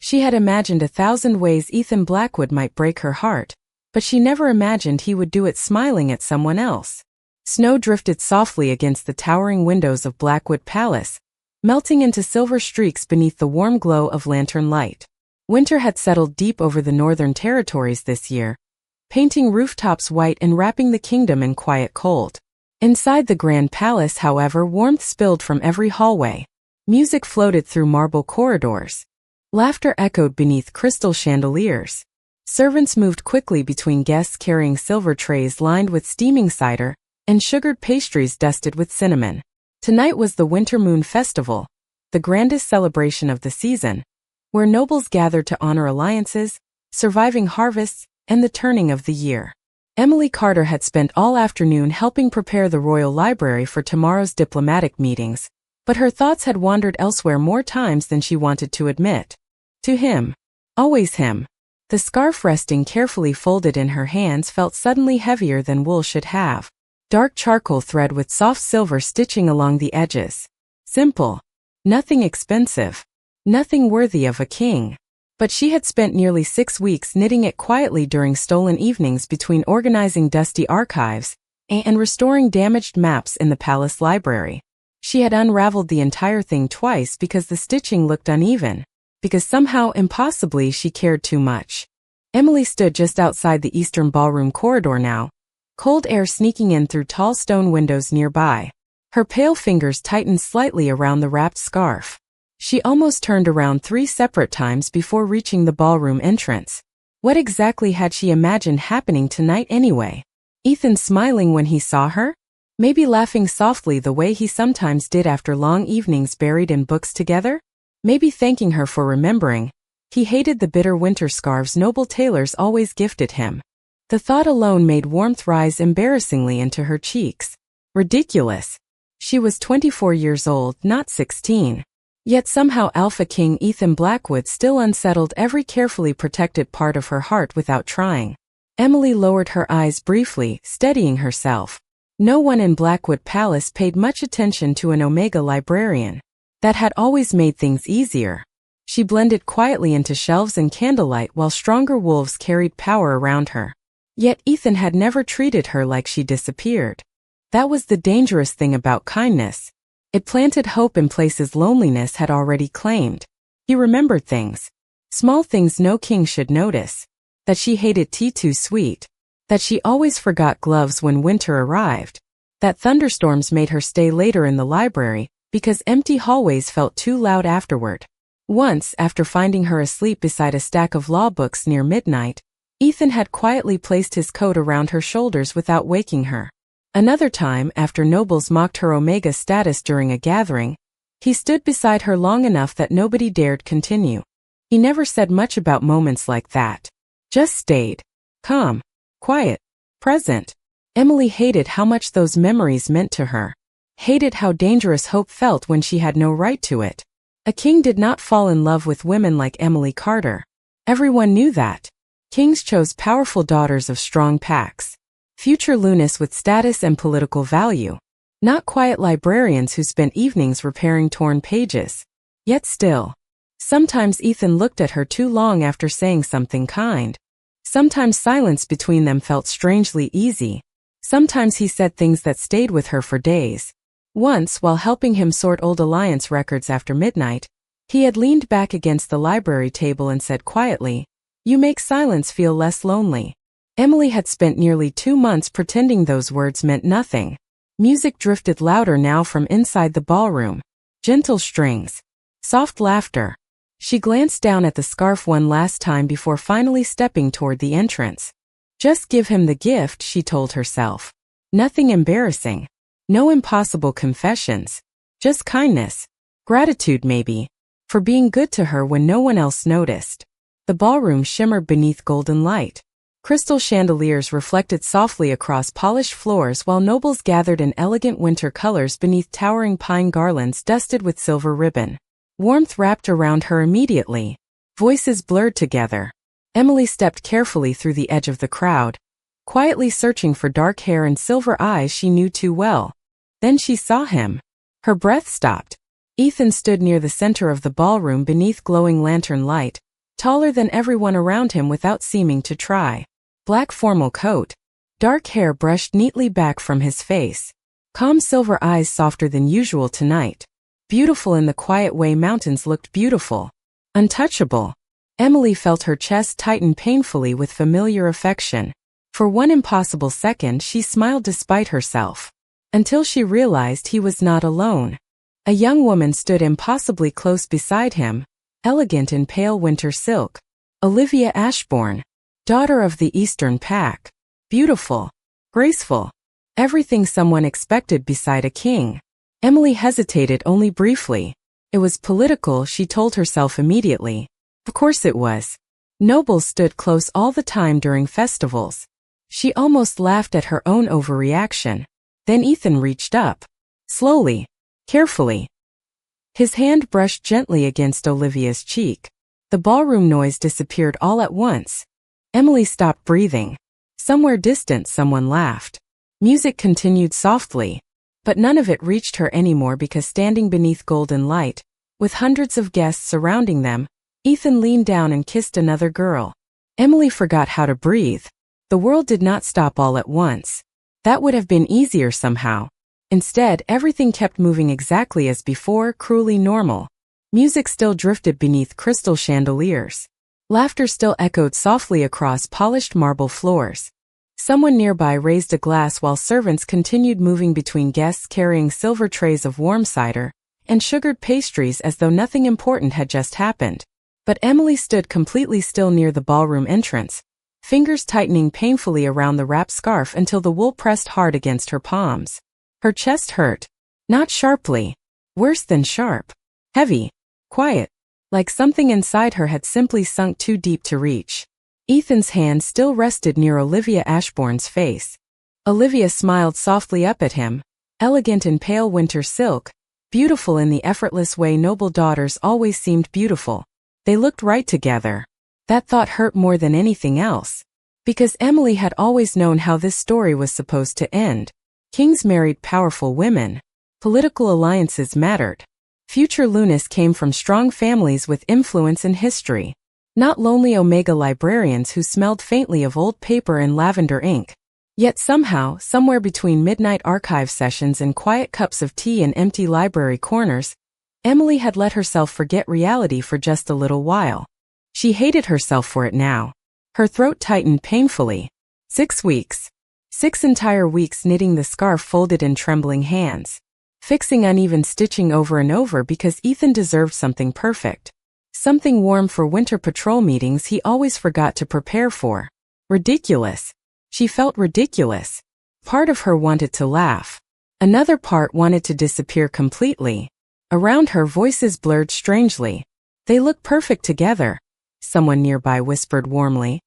She had imagined 1,000 ways Ethan Blackwood might break her heart, but she never imagined he would do it smiling at someone else. Snow drifted softly against the towering windows of Blackwood Palace, melting into silver streaks beneath the warm glow of lantern light. Winter had settled deep over the northern territories this year, painting rooftops white and wrapping the kingdom in quiet cold. Inside the grand palace, however, warmth spilled from every hallway. Music floated through marble corridors. Laughter echoed beneath crystal chandeliers. Servants moved quickly between guests carrying silver trays lined with steaming cider and sugared pastries dusted with cinnamon. Tonight was the Winter Moon Festival, the grandest celebration of the season, where nobles gathered to honor alliances, surviving harvests, and the turning of the year. Emily Carter had spent all afternoon helping prepare the royal library for tomorrow's diplomatic meetings, but her thoughts had wandered elsewhere more times than she wanted to admit. To him. Always him. The scarf resting carefully folded in her hands felt suddenly heavier than wool should have. Dark charcoal thread with soft silver stitching along the edges. Simple. Nothing expensive. Nothing worthy of a king. But she had spent nearly 6 weeks knitting it quietly during stolen evenings between organizing dusty archives and restoring damaged maps in the palace library. She had unraveled the entire thing twice because the stitching looked uneven, because somehow impossibly she cared too much. Emily stood just outside the eastern ballroom corridor now, cold air sneaking in through tall stone windows nearby. Her pale fingers tightened slightly around the wrapped scarf. She almost turned around 3 separate times before reaching the ballroom entrance. What exactly had she imagined happening tonight anyway? Ethan smiling when he saw her? Maybe laughing softly the way he sometimes did after long evenings buried in books together? Maybe thanking her for remembering. He hated the bitter winter scarves noble tailors always gifted him. The thought alone made warmth rise embarrassingly into her cheeks. Ridiculous. She was 24 years old, not 16. Yet somehow Alpha King Ethan Blackwood still unsettled every carefully protected part of her heart without trying. Emily lowered her eyes briefly, steadying herself. No one in Blackwood Palace paid much attention to an Omega librarian. That had always made things easier. She blended quietly into shelves and candlelight while stronger wolves carried power around her. Yet Ethan had never treated her like she disappeared. That was the dangerous thing about kindness. It planted hope in places loneliness had already claimed. He remembered things. Small things no king should notice. That she hated tea too sweet. That she always forgot gloves when winter arrived. That thunderstorms made her stay later in the library because empty hallways felt too loud afterward. Once, after finding her asleep beside a stack of law books near midnight, Ethan had quietly placed his coat around her shoulders without waking her. Another time, after nobles mocked her Omega status during a gathering, he stood beside her long enough that nobody dared continue. He never said much about moments like that. Just stayed. Calm. Quiet. Present. Emily hated how much those memories meant to her. Hated how dangerous hope felt when she had no right to it. A king did not fall in love with women like Emily Carter. Everyone knew that. Kings chose powerful daughters of strong packs. Future Lunas with status and political value. Not quiet librarians who spent evenings repairing torn pages. Yet still. Sometimes Ethan looked at her too long after saying something kind. Sometimes silence between them felt strangely easy. Sometimes he said things that stayed with her for days. Once, while helping him sort old Alliance records after midnight, he had leaned back against the library table and said quietly, "You make silence feel less lonely." Emily had spent nearly 2 months pretending those words meant nothing. Music drifted louder now from inside the ballroom. Gentle strings. Soft laughter. She glanced down at the scarf one last time before finally stepping toward the entrance. Just give him the gift, she told herself. Nothing embarrassing. No impossible confessions. Just kindness. Gratitude maybe. For being good to her when no one else noticed. The ballroom shimmered beneath golden light. Crystal chandeliers reflected softly across polished floors while nobles gathered in elegant winter colors beneath towering pine garlands dusted with silver ribbon. Warmth wrapped around her immediately. Voices blurred together. Emily stepped carefully through the edge of the crowd, quietly searching for dark hair and silver eyes she knew too well. Then she saw him. Her breath stopped. Ethan stood near the center of the ballroom beneath glowing lantern light, taller than everyone around him without seeming to try. Black formal coat. Dark hair brushed neatly back from his face. Calm silver eyes softer than usual tonight. Beautiful in the quiet way mountains looked beautiful. Untouchable. Emily felt her chest tighten painfully with familiar affection. For one impossible second she smiled despite herself. Until she realized he was not alone. A young woman stood impossibly close beside him, elegant in pale winter silk. Olivia Ashbourne, daughter of the Eastern Pack. Beautiful. Graceful. Everything someone expected beside a king. Emily hesitated only briefly. It was political, she told herself immediately. Of course it was. Nobles stood close all the time during festivals. She almost laughed at her own overreaction. Then Ethan reached up. Slowly. Carefully. His hand brushed gently against Olivia's cheek. The ballroom noise disappeared all at once. Emily stopped breathing. Somewhere distant someone laughed. Music continued softly. But none of it reached her anymore because standing beneath golden light, with hundreds of guests surrounding them, Ethan leaned down and kissed another girl. Emily forgot how to breathe. The world did not stop all at once. That would have been easier somehow. Instead, everything kept moving exactly as before, cruelly normal. Music still drifted beneath crystal chandeliers. Laughter still echoed softly across polished marble floors. Someone nearby raised a glass while servants continued moving between guests carrying silver trays of warm cider and sugared pastries as though nothing important had just happened. But Emily stood completely still near the ballroom entrance, fingers tightening painfully around the wrapped scarf until the wool pressed hard against her palms. Her chest hurt. Not sharply. Worse than sharp. Heavy. Quiet. Like something inside her had simply sunk too deep to reach. Ethan's hand still rested near Olivia Ashbourne's face. Olivia smiled softly up at him, elegant in pale winter silk, beautiful in the effortless way noble daughters always seemed beautiful. They looked right together. That thought hurt more than anything else. Because Emily had always known how this story was supposed to end. Kings married powerful women. Political alliances mattered. Future Lunas came from strong families with influence and history. Not lonely Omega librarians who smelled faintly of old paper and lavender ink. Yet somehow, somewhere between midnight archive sessions and quiet cups of tea in empty library corners, Emily had let herself forget reality for just a little while. She hated herself for it now. Her throat tightened painfully. 6 weeks. 6 entire weeks knitting the scarf folded in trembling hands. Fixing uneven stitching over and over because Ethan deserved something perfect. Something warm for winter patrol meetings he always forgot to prepare for. Ridiculous. She felt ridiculous. Part of her wanted to laugh. Another part wanted to disappear completely. Around her voices blurred strangely. They look perfect together. Someone nearby whispered warmly.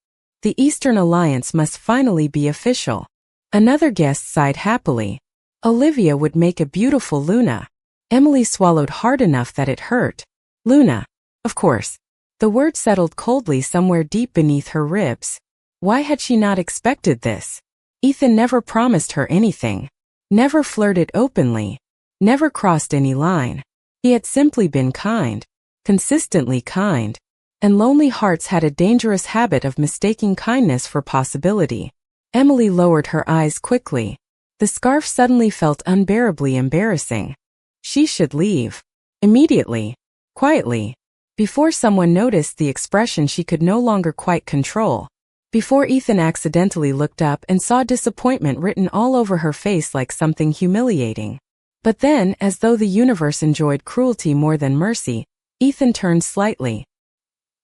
The Eastern Alliance must finally be official. Another guest sighed happily. Olivia would make a beautiful Luna. Emily swallowed hard enough that it hurt. Luna. Of course. The word settled coldly somewhere deep beneath her ribs. Why had she not expected this? Ethan never promised her anything. Never flirted openly. Never crossed any line. He had simply been kind. Consistently kind. And lonely hearts had a dangerous habit of mistaking kindness for possibility. Emily lowered her eyes quickly. The scarf suddenly felt unbearably embarrassing. She should leave. Immediately. Quietly. Before someone noticed the expression she could no longer quite control. Before Ethan accidentally looked up and saw disappointment written all over her face like something humiliating. But then, as though the universe enjoyed cruelty more than mercy, Ethan turned slightly.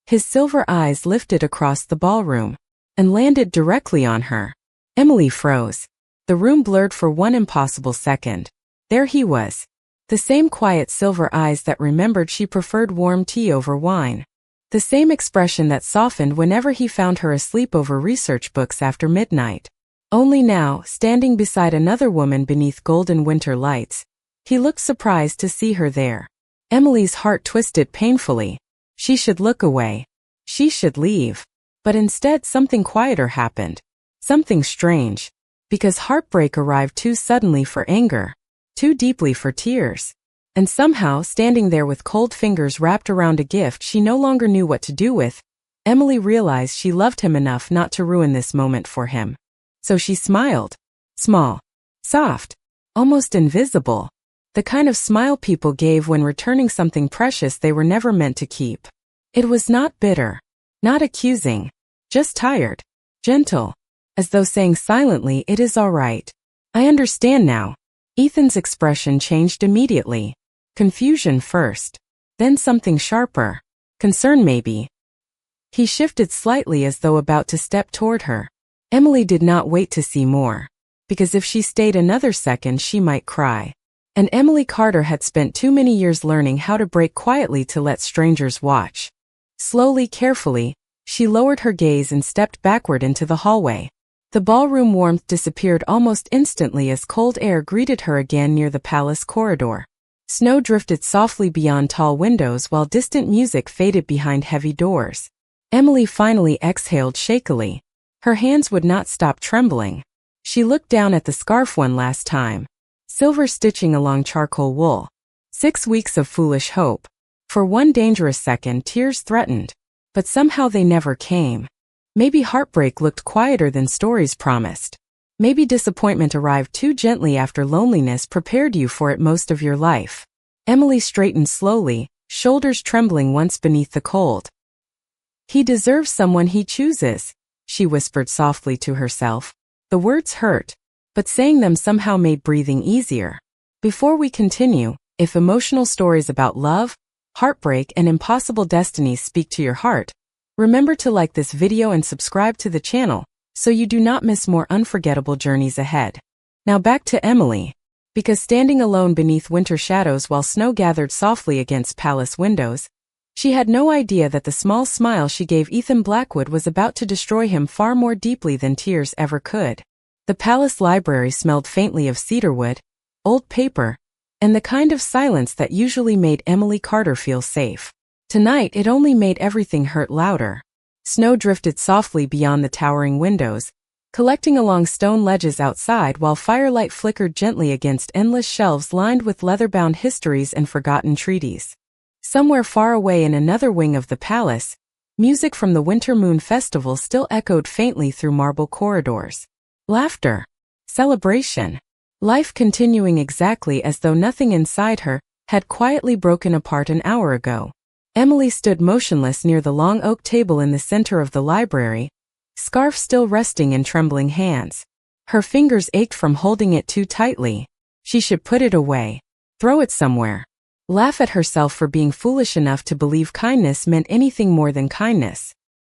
His silver eyes lifted across the ballroom and landed directly on her. Emily froze. The room blurred for one impossible second. There he was. The same quiet silver eyes that remembered she preferred warm tea over wine. The same expression that softened whenever he found her asleep over research books after midnight. Only now, standing beside another woman beneath golden winter lights, he looked surprised to see her there. Emily's heart twisted painfully. She should look away. She should leave. But instead something quieter happened. Something strange. Because heartbreak arrived too suddenly for anger. Too deeply for tears. And somehow, standing there with cold fingers wrapped around a gift she no longer knew what to do with, Emily realized she loved him enough not to ruin this moment for him. So she smiled. Small. Soft. Almost invisible. The kind of smile people gave when returning something precious they were never meant to keep. It was not bitter. Not accusing. Just tired. Gentle. As though saying silently, "It is all right. I understand now." Ethan's expression changed immediately. Confusion first. Then something sharper. Concern maybe. He shifted slightly as though about to step toward her. Emily did not wait to see more. Because if she stayed another second she might cry. And Emily Carter had spent too many years learning how to break quietly to let strangers watch. Slowly, carefully, she lowered her gaze and stepped backward into the hallway. The ballroom warmth disappeared almost instantly as cold air greeted her again near the palace corridor. Snow drifted softly beyond tall windows while distant music faded behind heavy doors. Emily finally exhaled shakily. Her hands would not stop trembling. She looked down at the scarf one last time. Silver stitching along charcoal wool. 6 weeks of foolish hope. For one dangerous second tears threatened. But somehow they never came. Maybe heartbreak looked quieter than stories promised. Maybe disappointment arrived too gently after loneliness prepared you for it most of your life. Emily straightened slowly, shoulders trembling once beneath the cold. "He deserves someone he chooses," she whispered softly to herself. The words hurt, but saying them somehow made breathing easier. Before we continue, if emotional stories about love, heartbreak, and impossible destinies speak to your heart, remember to like this video and subscribe to the channel, so you do not miss more unforgettable journeys ahead. Now back to Emily. Because standing alone beneath winter shadows while snow gathered softly against palace windows, she had no idea that the small smile she gave Ethan Blackwood was about to destroy him far more deeply than tears ever could. The palace library smelled faintly of cedarwood, old paper, and the kind of silence that usually made Emily Carter feel safe. Tonight it only made everything hurt louder. Snow drifted softly beyond the towering windows, collecting along stone ledges outside while firelight flickered gently against endless shelves lined with leather-bound histories and forgotten treaties. Somewhere far away in another wing of the palace, music from the Winter Moon Festival still echoed faintly through marble corridors. Laughter. Celebration. Life continuing exactly as though nothing inside her had quietly broken apart an hour ago. Emily stood motionless near the long oak table in the center of the library, scarf still resting in trembling hands. Her fingers ached from holding it too tightly. She should put it away. Throw it somewhere. Laugh at herself for being foolish enough to believe kindness meant anything more than kindness.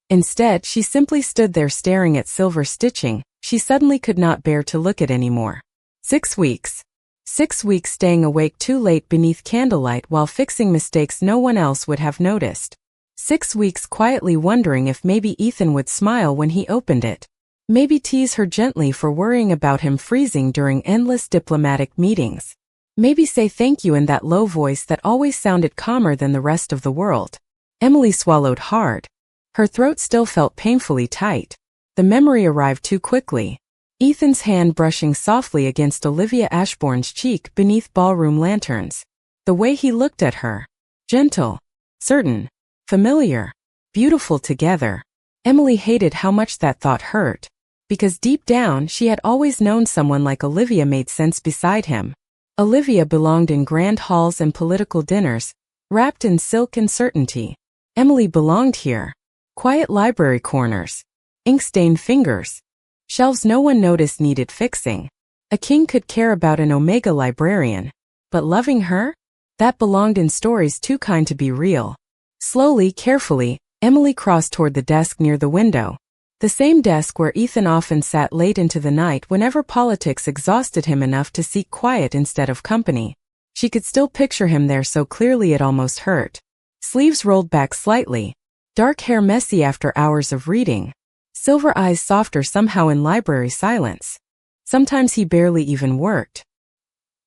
Instead, she simply stood there staring at silver stitching she suddenly could not bear to look at anymore. 6 weeks. 6 weeks staying awake too late beneath candlelight while fixing mistakes no one else would have noticed. 6 weeks quietly wondering if maybe Ethan would smile when he opened it. Maybe tease her gently for worrying about him freezing during endless diplomatic meetings. Maybe say thank you in that low voice that always sounded calmer than the rest of the world. Emily swallowed hard. Her throat still felt painfully tight. The memory arrived too quickly. Ethan's hand brushing softly against Olivia Ashbourne's cheek beneath ballroom lanterns. The way he looked at her. Gentle. Certain. Familiar. Beautiful together. Emily hated how much that thought hurt. Because deep down she had always known someone like Olivia made sense beside him. Olivia belonged in grand halls and political dinners, wrapped in silk and certainty. Emily belonged here. Quiet library corners. Ink-stained fingers. Shelves no one noticed needed fixing. A king could care about an Omega librarian. But loving her? That belonged in stories too kind to be real. Slowly, carefully, Emily crossed toward the desk near the window. The same desk where Ethan often sat late into the night whenever politics exhausted him enough to seek quiet instead of company. She could still picture him there so clearly it almost hurt. Sleeves rolled back slightly. Dark hair messy after hours of reading. Silver eyes softer somehow in library silence. Sometimes he barely even worked.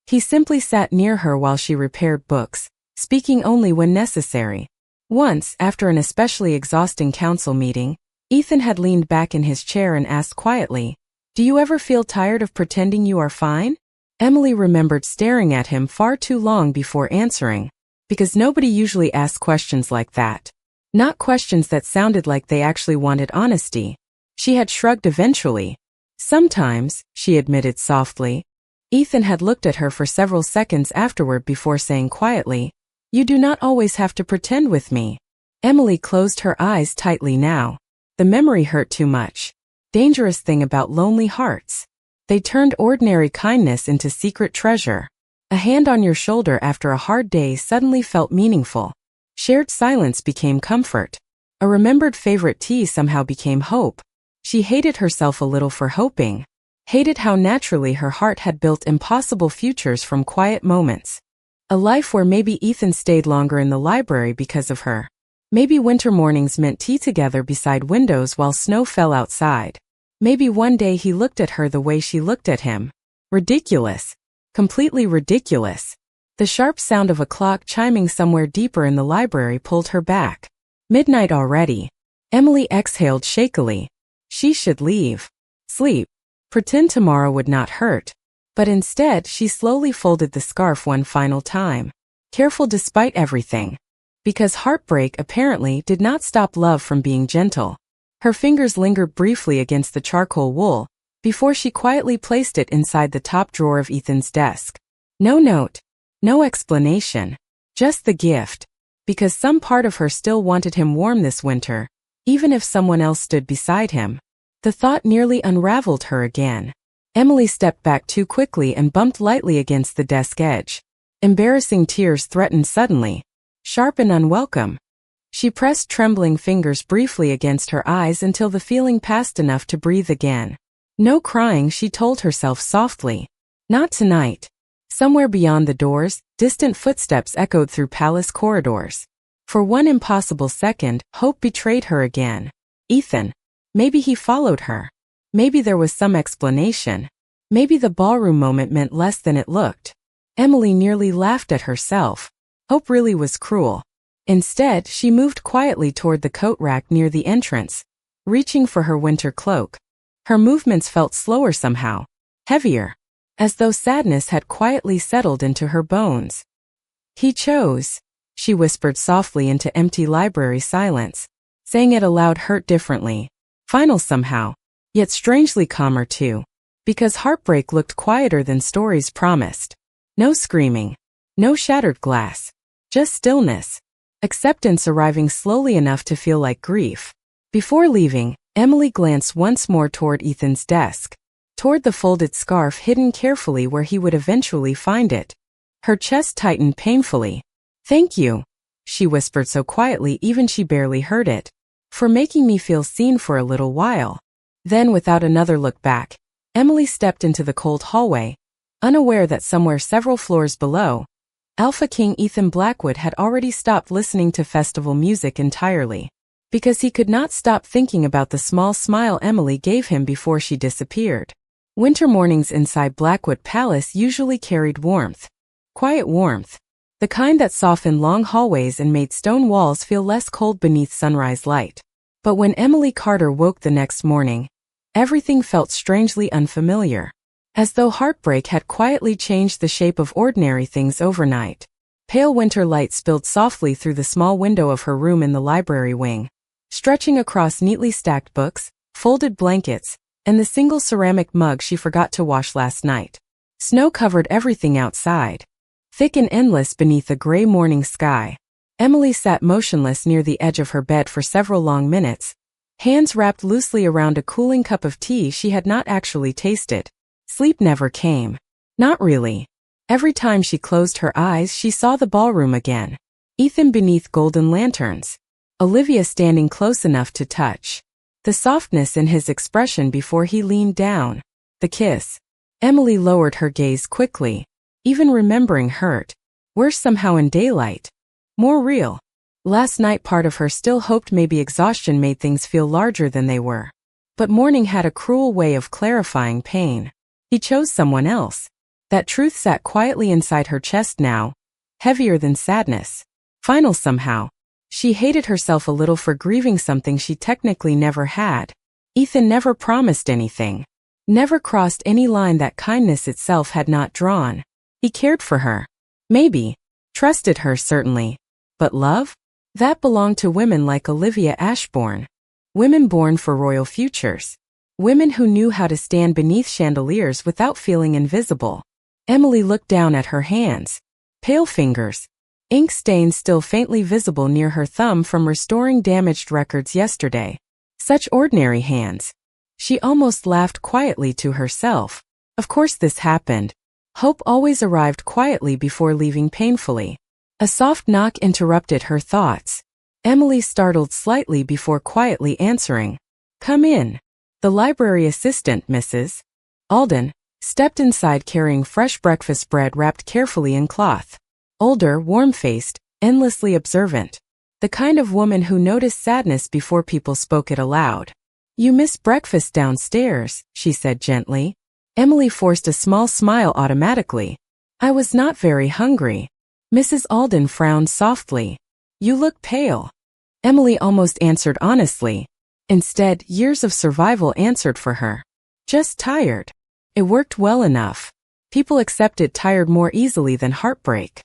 He simply sat near her while she repaired books, speaking only when necessary. Once, after an especially exhausting council meeting, Ethan had leaned back in his chair and asked quietly, "Do you ever feel tired of pretending you are fine?" Emily remembered staring at him far too long before answering, because nobody usually asks questions like that. Not questions that sounded like they actually wanted honesty. She had shrugged eventually. Sometimes, she admitted softly. Ethan had looked at her for several seconds afterward before saying quietly, "You do not always have to pretend with me." Emily closed her eyes tightly now. The memory hurt too much. Dangerous thing about lonely hearts. They turned ordinary kindness into secret treasure. A hand on your shoulder after a hard day suddenly felt meaningful. Shared silence became comfort. A remembered favorite tea somehow became hope. She hated herself a little for hoping. Hated how naturally her heart had built impossible futures from quiet moments. A life where maybe Ethan stayed longer in the library because of her. Maybe winter mornings meant tea together beside windows while snow fell outside. Maybe one day he looked at her the way she looked at him. Ridiculous. Completely ridiculous. The sharp sound of a clock chiming somewhere deeper in the library pulled her back. Midnight already. Emily exhaled shakily. She should leave. Sleep. Pretend tomorrow would not hurt. But instead, she slowly folded the scarf one final time. Careful despite everything. Because heartbreak apparently did not stop love from being gentle. Her fingers lingered briefly against the charcoal wool, before she quietly placed it inside the top drawer of Ethan's desk. No note. No explanation. Just the gift. Because some part of her still wanted him warm this winter, even if someone else stood beside him. The thought nearly unraveled her again. Emily stepped back too quickly and bumped lightly against the desk edge. Embarrassing tears threatened suddenly. Sharp and unwelcome. She pressed trembling fingers briefly against her eyes until the feeling passed enough to breathe again. No crying, she told herself softly. Not tonight. Somewhere beyond the doors, distant footsteps echoed through palace corridors. For one impossible second, hope betrayed her again. Ethan. Maybe he followed her. Maybe there was some explanation. Maybe the ballroom moment meant less than it looked. Emily nearly laughed at herself. Hope really was cruel. Instead, she moved quietly toward the coat rack near the entrance, reaching for her winter cloak. Her movements felt slower somehow, heavier, as though sadness had quietly settled into her bones. He chose, she whispered softly into empty library silence. Saying it aloud hurt differently. Final somehow, yet strangely calmer too. Because heartbreak looked quieter than stories promised. No screaming. No shattered glass. Just stillness. Acceptance arriving slowly enough to feel like grief. Before leaving, Emily glanced once more toward Ethan's desk. Toward the folded scarf hidden carefully where he would eventually find it. Her chest tightened painfully. "Thank you," she whispered so quietly even she barely heard it. "For making me feel seen for a little while." Then, without another look back, Emily stepped into the cold hallway, unaware that somewhere several floors below, Alpha King Ethan Blackwood had already stopped listening to festival music entirely. Because he could not stop thinking about the small smile Emily gave him before she disappeared. Winter mornings inside Blackwood Palace usually carried warmth. Quiet warmth. The kind that softened long hallways and made stone walls feel less cold beneath sunrise light. But when Emily Carter woke the next morning, everything felt strangely unfamiliar. As though heartbreak had quietly changed the shape of ordinary things overnight. Pale winter light spilled softly through the small window of her room in the library wing, stretching across neatly stacked books, folded blankets, and the single ceramic mug she forgot to wash last night. Snow covered everything outside, thick and endless beneath a gray morning sky. Emily sat motionless near the edge of her bed for several long minutes, hands wrapped loosely around a cooling cup of tea she had not actually tasted. Sleep never came. Not really. Every time she closed her eyes, she saw the ballroom again. Ethan beneath golden lanterns. Olivia standing close enough to touch. The softness in his expression before he leaned down. The kiss. Emily lowered her gaze quickly. Even remembering hurt. Worse somehow in daylight. More real. Last night part of her still hoped maybe exhaustion made things feel larger than they were. But morning had a cruel way of clarifying pain. He chose someone else. That truth sat quietly inside her chest now, heavier than sadness. Final somehow. She hated herself a little for grieving something she technically never had. Ethan never promised anything. Never crossed any line that kindness itself had not drawn. He cared for her. Maybe. Trusted her certainly. But love? That belonged to women like Olivia Ashbourne. Women born for royal futures. Women who knew how to stand beneath chandeliers without feeling invisible. Emily looked down at her hands. Pale fingers. Ink stains still faintly visible near her thumb from restoring damaged records yesterday. Such ordinary hands. She almost laughed quietly to herself. Of course this happened. Hope always arrived quietly before leaving painfully. A soft knock interrupted her thoughts. Emily startled slightly before quietly answering. "Come in." The library assistant, Mrs. Alden, stepped inside carrying fresh breakfast bread wrapped carefully in cloth. Older, warm-faced, endlessly observant. The kind of woman who noticed sadness before people spoke it aloud. "You missed breakfast downstairs," she said gently. Emily forced a small smile automatically. "I was not very hungry." Mrs. Alden frowned softly. "You look pale." Emily almost answered honestly. Instead, years of survival answered for her. "Just tired." It worked well enough. People accepted tired more easily than heartbreak.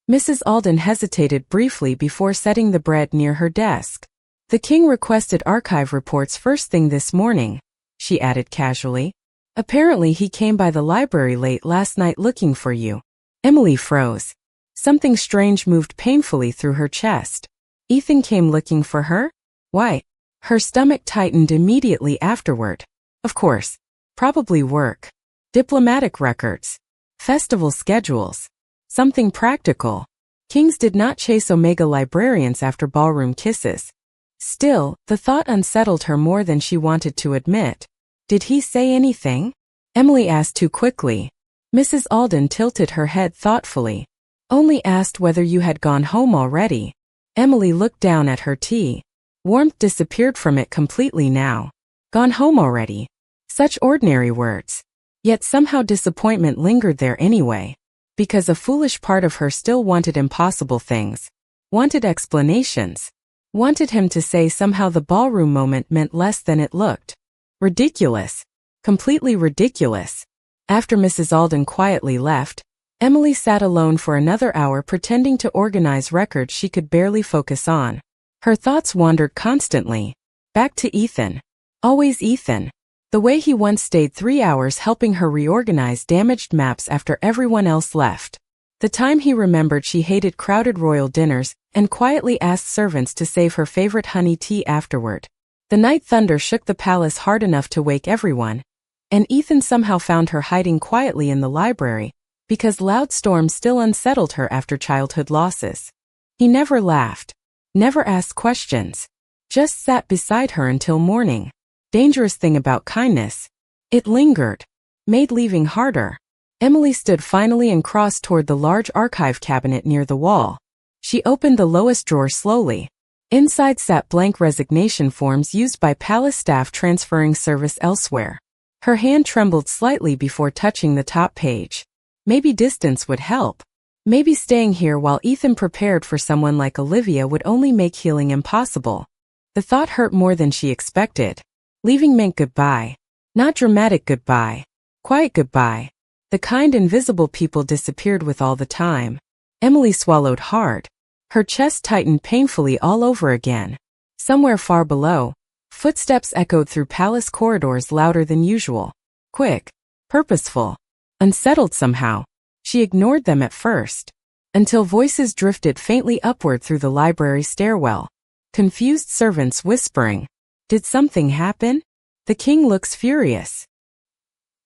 Mrs. Alden hesitated briefly before setting the bread near her desk. "The king requested archive reports first thing this morning," she added casually. "Apparently he came by the library late last night looking for you." Emily froze. Something strange moved painfully through her chest. Ethan came looking for her? Why? Her stomach tightened immediately afterward. Of course. Probably work. Diplomatic records. Festival schedules. Something practical. Kings did not chase Omega librarians after ballroom kisses. Still, the thought unsettled her more than she wanted to admit. "Did he say anything?" Emily asked too quickly. Mrs. Alden tilted her head thoughtfully. "Only asked whether you had gone home already." Emily looked down at her tea. Warmth disappeared from it completely now. Gone home already. Such ordinary words. Yet somehow disappointment lingered there anyway. Because a foolish part of her still wanted impossible things. Wanted explanations. Wanted him to say somehow the ballroom moment meant less than it looked. Ridiculous. Completely ridiculous. After Mrs. Alden quietly left, Emily sat alone for another hour pretending to organize records she could barely focus on. Her thoughts wandered constantly. Back to Ethan. Always Ethan. The way he once stayed 3 hours helping her reorganize damaged maps after everyone else left. The time he remembered she hated crowded royal dinners and quietly asked servants to save her favorite honey tea afterward. The night thunder shook the palace hard enough to wake everyone, and Ethan somehow found her hiding quietly in the library, because loud storms still unsettled her after childhood losses. He never laughed. Never asked questions. Just sat beside her until morning. Dangerous thing about kindness. It lingered. Made leaving harder. Emily stood finally and crossed toward the large archive cabinet near the wall. She opened the lowest drawer slowly. Inside sat blank resignation forms used by palace staff transferring service elsewhere. Her hand trembled slightly before touching the top page. Maybe distance would help. Maybe staying here while Ethan prepared for someone like Olivia would only make healing impossible. The thought hurt more than she expected. Leaving meant goodbye. Not dramatic goodbye. Quiet goodbye. The kind invisible people disappeared with all the time. Emily swallowed hard. Her chest tightened painfully all over again. Somewhere far below, footsteps echoed through palace corridors louder than usual. Quick. Purposeful. Unsettled somehow. She ignored them at first. Until voices drifted faintly upward through the library stairwell. Confused servants whispering. Did something happen? The king looks furious.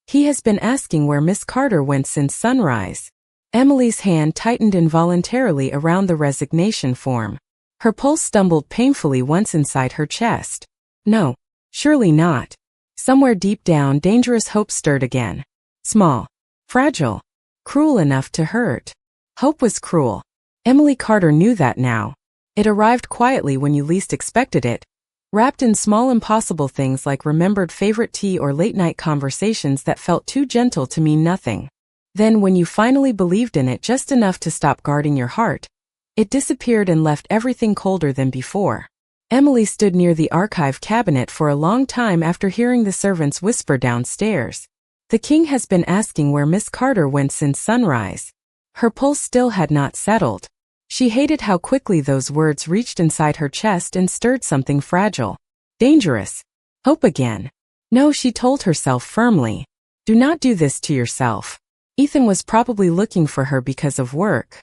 He has been asking where Miss Carter went since sunrise. Emily's hand tightened involuntarily around the resignation form. Her pulse stumbled painfully once inside her chest. No, surely not. Somewhere deep down, dangerous hope stirred again. Small. Fragile. Cruel enough to hurt. Hope was cruel. Emily Carter knew that now. It arrived quietly when you least expected it. Wrapped in small impossible things like remembered favorite tea or late-night conversations that felt too gentle to mean nothing. Then when you finally believed in it just enough to stop guarding your heart, it disappeared and left everything colder than before. Emily stood near the archive cabinet for a long time after hearing the servants whisper downstairs. The king has been asking where Miss Carter went since sunrise. Her pulse still had not settled. She hated how quickly those words reached inside her chest and stirred something fragile. Dangerous. Hope again. No, she told herself firmly. Do not do this to yourself. Ethan was probably looking for her because of work.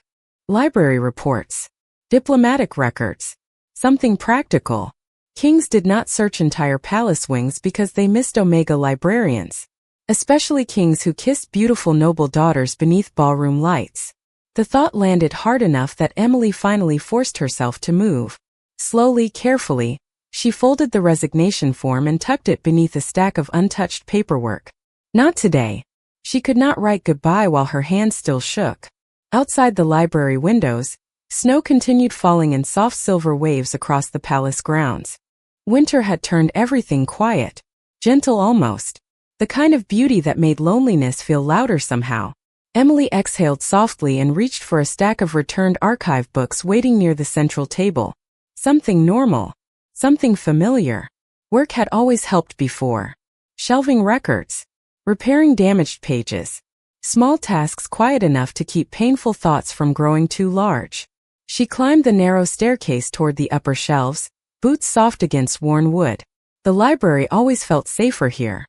Library reports. Diplomatic records. Something practical. Kings did not search entire palace wings because they missed Omega librarians. Especially kings who kissed beautiful noble daughters beneath ballroom lights. The thought landed hard enough that Emily finally forced herself to move. Slowly, carefully, she folded the resignation form and tucked it beneath a stack of untouched paperwork. Not today. She could not write goodbye while her hands still shook. Outside the library windows, snow continued falling in soft silver waves across the palace grounds. Winter had turned everything quiet, gentle almost, the kind of beauty that made loneliness feel louder somehow. Emily exhaled softly and reached for a stack of returned archive books waiting near the central table. Something normal. Something familiar. Work had always helped before. Shelving records. Repairing damaged pages. Small tasks quiet enough to keep painful thoughts from growing too large. She climbed the narrow staircase toward the upper shelves, boots soft against worn wood. The library always felt safer here.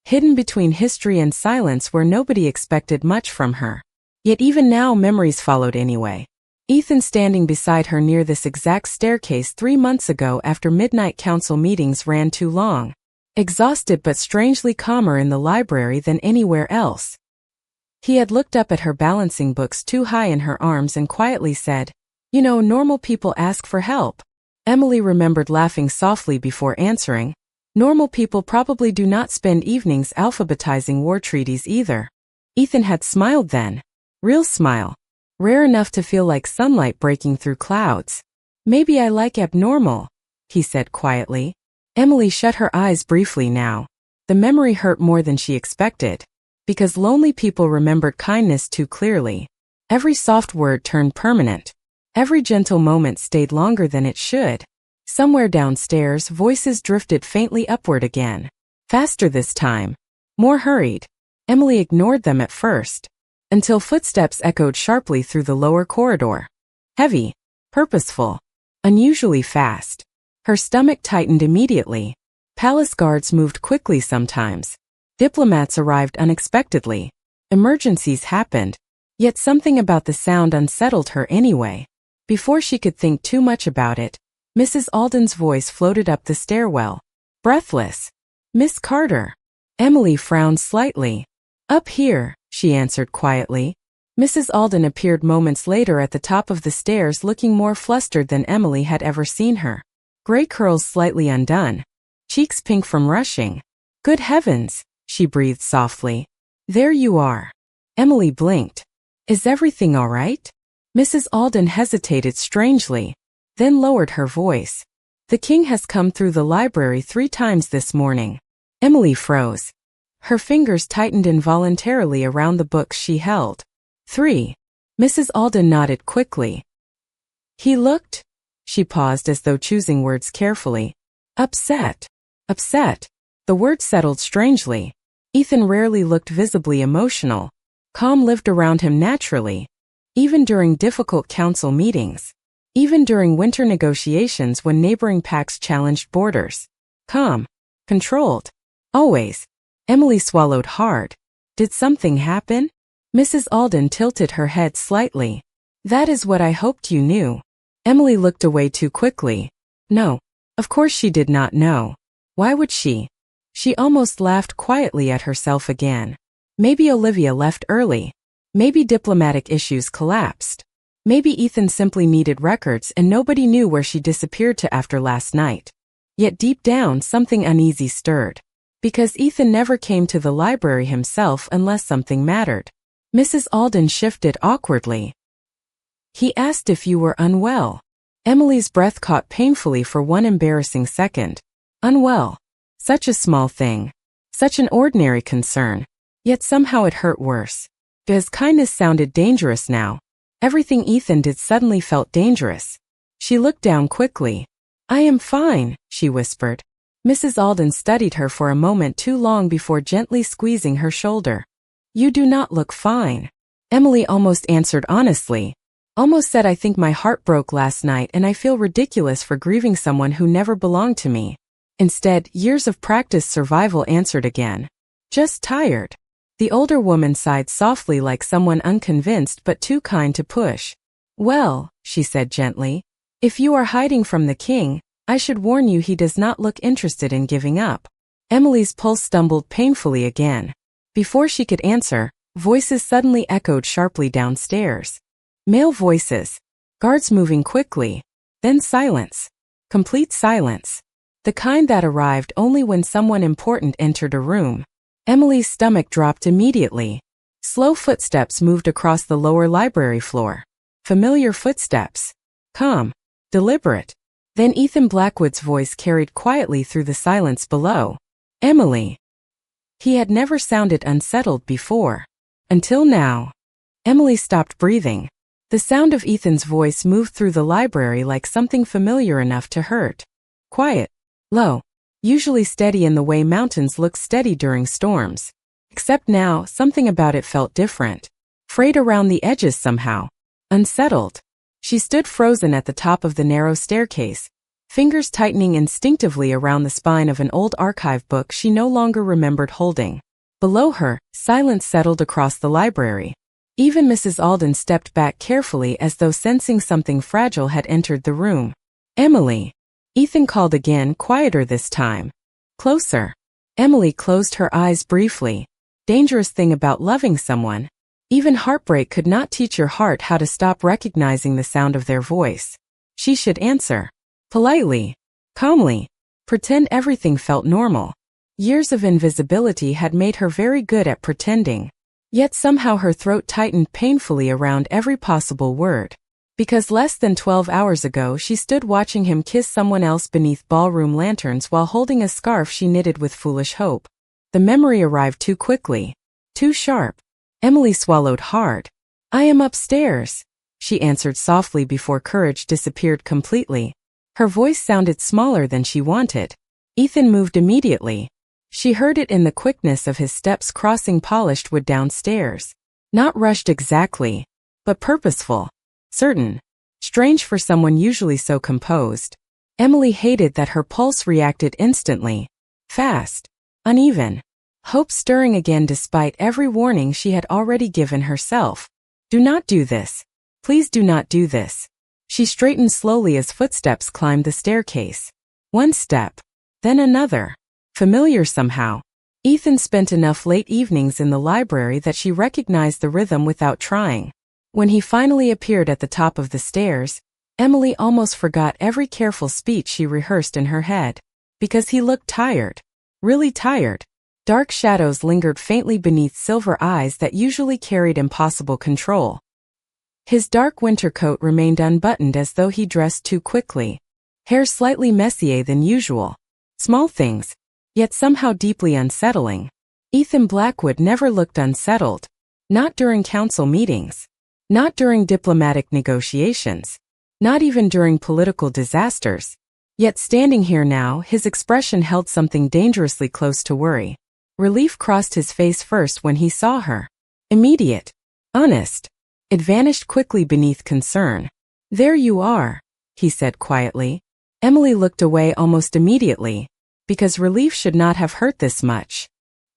Hidden between history and silence where nobody expected much from her. Yet even now memories followed anyway. Ethan standing beside her near this exact staircase 3 months ago after midnight council meetings ran too long. Exhausted but strangely calmer in the library than anywhere else. He had looked up at her balancing books too high in her arms and quietly said, "You know, normal people ask for help." Emily remembered laughing softly before answering. Normal people probably do not spend evenings alphabetizing war treaties either. Ethan had smiled then. Real smile. Rare enough to feel like sunlight breaking through clouds. "Maybe I like abnormal," he said quietly. Emily shut her eyes briefly now. The memory hurt more than she expected. Because lonely people remembered kindness too clearly. Every soft word turned permanent. Every gentle moment stayed longer than it should. Somewhere downstairs, voices drifted faintly upward again. Faster this time. More hurried. Emily ignored them at first. Until footsteps echoed sharply through the lower corridor. Heavy. Purposeful. Unusually fast. Her stomach tightened immediately. Palace guards moved quickly sometimes. Diplomats arrived unexpectedly. Emergencies happened. Yet something about the sound unsettled her anyway. Before she could think too much about it, Mrs. Alden's voice floated up the stairwell. Breathless. "Miss Carter." Emily frowned slightly. "Up here," she answered quietly. Mrs. Alden appeared moments later at the top of the stairs looking more flustered than Emily had ever seen her. Gray curls slightly undone. Cheeks pink from rushing. "Good heavens," she breathed softly. "There you are." Emily blinked. "Is everything all right?" Mrs. Alden hesitated strangely, then lowered her voice. "The king has come through the library 3 times this morning." Emily froze. Her fingers tightened involuntarily around the books she held. 3. Mrs. Alden nodded quickly. "He looked..." She paused as though choosing words carefully. "Upset." Upset. The word settled strangely. Ethan rarely looked visibly emotional. Calm lived around him naturally. Even during difficult council meetings. Even during winter negotiations when neighboring pacts challenged borders. Calm. Controlled. Always. Emily swallowed hard. Did something happen? Mrs. Alden tilted her head slightly. "That is what I hoped you knew." Emily looked away too quickly. No. Of course she did not know. Why would she? She almost laughed quietly at herself again. Maybe Olivia left early. Maybe diplomatic issues collapsed. Maybe Ethan simply needed records and nobody knew where she disappeared to after last night. Yet deep down something uneasy stirred. Because Ethan never came to the library himself unless something mattered. Mrs. Alden shifted awkwardly. "He asked if you were unwell." Emily's breath caught painfully for one embarrassing second. Unwell. Such a small thing. Such an ordinary concern. Yet somehow it hurt worse. Because kindness sounded dangerous now. Everything Ethan did suddenly felt dangerous. She looked down quickly. "I am fine," she whispered. Mrs. Alden studied her for a moment too long before gently squeezing her shoulder. "You do not look fine." Emily almost answered honestly. Almost said I think my heart broke last night and I feel ridiculous for grieving someone who never belonged to me. Instead, years of practice survival answered again. Just tired. The older woman sighed softly like someone unconvinced but too kind to push. Well, she said gently, if you are hiding from the king, I should warn you he does not look interested in giving up. Emily's pulse stumbled painfully again. Before she could answer, voices suddenly echoed sharply downstairs. Male voices. Guards moving quickly. Then silence. Complete silence. The kind that arrived only when someone important entered a room. Emily's stomach dropped immediately. Slow footsteps moved across the lower library floor. Familiar footsteps. Calm. Deliberate. Then Ethan Blackwood's voice carried quietly through the silence below. Emily. He had never sounded unsettled before. Until now. Emily stopped breathing. The sound of Ethan's voice moved through the library like something familiar enough to hurt. Quiet. Low. Usually steady in the way mountains look steady during storms. Except now, something about it felt different. Frayed around the edges somehow. Unsettled. She stood frozen at the top of the narrow staircase, fingers tightening instinctively around the spine of an old archive book she no longer remembered holding. Below her, silence settled across the library. Even Mrs. Alden stepped back carefully as though sensing something fragile had entered the room. Emily. Ethan called again, quieter this time. Closer. Emily closed her eyes briefly. Dangerous thing about loving someone. Even heartbreak could not teach your heart how to stop recognizing the sound of their voice. She should answer. Politely. Calmly. Pretend everything felt normal. Years of invisibility had made her very good at pretending. Yet somehow her throat tightened painfully around every possible word. Because less than 12 hours ago she stood watching him kiss someone else beneath ballroom lanterns while holding a scarf she knitted with foolish hope. The memory arrived too quickly. Too sharp. Emily swallowed hard. I am upstairs, she answered softly before courage disappeared completely. Her voice sounded smaller than she wanted. Ethan moved immediately. She heard it in the quickness of his steps crossing polished wood downstairs. Not rushed exactly, but purposeful. Certain. Strange for someone usually so composed. Emily hated that her pulse reacted instantly. Fast. Uneven. Hope stirring again despite every warning she had already given herself. Do not do this. Please do not do this. She straightened slowly as footsteps climbed the staircase. One step. Then another. Familiar somehow. Ethan spent enough late evenings in the library that she recognized the rhythm without trying. When he finally appeared at the top of the stairs, Emily almost forgot every careful speech she rehearsed in her head. Because he looked tired. Really tired. Dark shadows lingered faintly beneath silver eyes that usually carried impossible control. His dark winter coat remained unbuttoned as though he dressed too quickly. Hair slightly messier than usual. Small things, yet somehow deeply unsettling. Ethan Blackwood never looked unsettled. Not during council meetings. Not during diplomatic negotiations. Not even during political disasters. Yet standing here now, his expression held something dangerously close to worry. Relief crossed his face first when he saw her. Immediate. Honest. It vanished quickly beneath concern. There you are, he said quietly. Emily looked away almost immediately, because relief should not have hurt this much.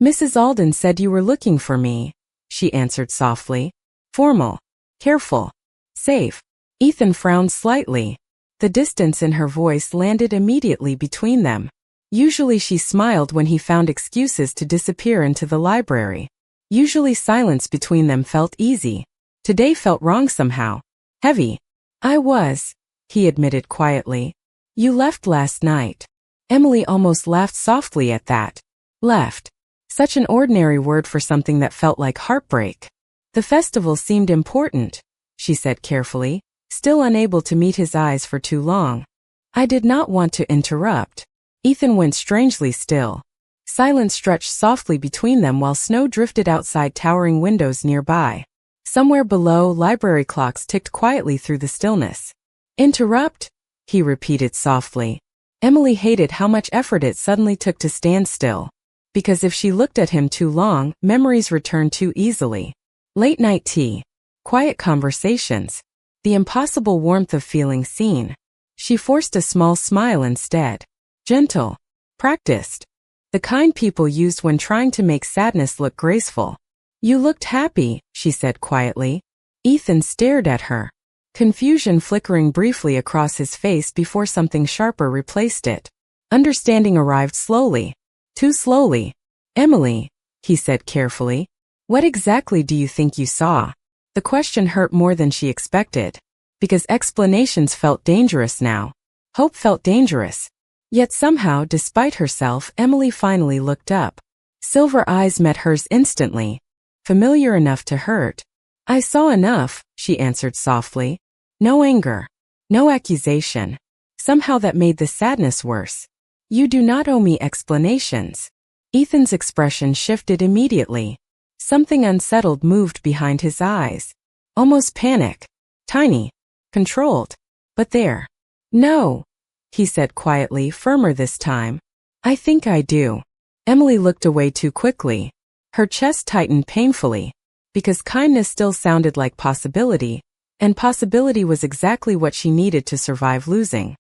Mrs. Alden said you were looking for me, she answered softly. Formal. Careful. Safe. Ethan frowned slightly. The distance in her voice landed immediately between them. Usually she smiled when he found excuses to disappear into the library. Usually silence between them felt easy. Today felt wrong somehow. Heavy. I was, he admitted quietly. You left last night. Emily almost laughed softly at that. Left. Such an ordinary word for something that felt like heartbreak. The festival seemed important, she said carefully, still unable to meet his eyes for too long. I did not want to interrupt. Ethan went strangely still. Silence stretched softly between them while snow drifted outside towering windows nearby. Somewhere below, library clocks ticked quietly through the stillness. Interrupt? He repeated softly. Emily hated how much effort it suddenly took to stand still. Because if she looked at him too long, memories returned too easily. Late night tea. Quiet conversations. the impossible warmth of feeling seen. She forced a small smile instead. Gentle. Practiced. The kind people used when trying to make sadness look graceful. You looked happy, she said quietly. Ethan stared at her, confusion flickering briefly across his face before something sharper replaced it. Understanding arrived slowly. Too slowly. Emily, he said carefully. What exactly do you think you saw? The question hurt more than she expected, because explanations felt dangerous now. Hope felt dangerous. Yet somehow, despite herself, Emily finally looked up. Silver eyes met hers instantly, familiar enough to hurt. I saw enough, she answered softly. No anger. No accusation. Somehow that made the sadness worse. You do not owe me explanations. Ethan's expression shifted immediately. Something unsettled moved behind his eyes. Almost panic. Tiny. Controlled. But there. No, he said quietly, firmer this time. I think I do. Emily looked away too quickly. Her chest tightened painfully, because kindness still sounded like possibility, and possibility was exactly what she needed to survive losing.